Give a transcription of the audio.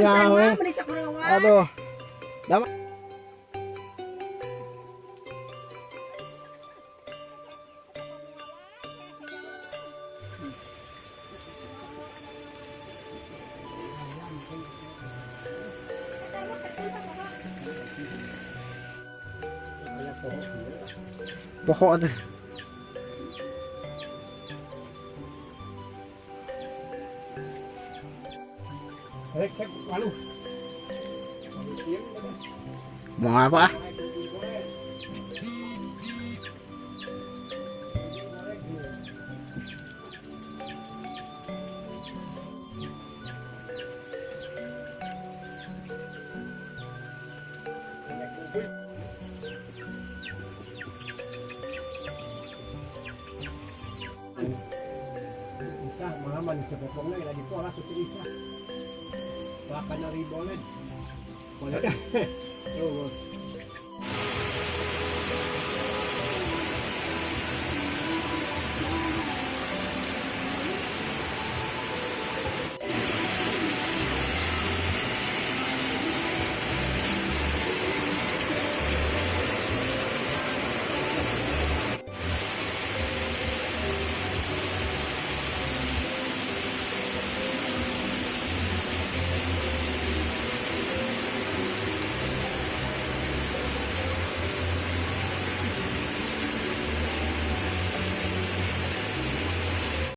Yawe. Aduh. Dama. Pokok tuh. Mau apa? Malaman sa bokong na lagi po ala sa isa. Wala ka na ribolen. Wala.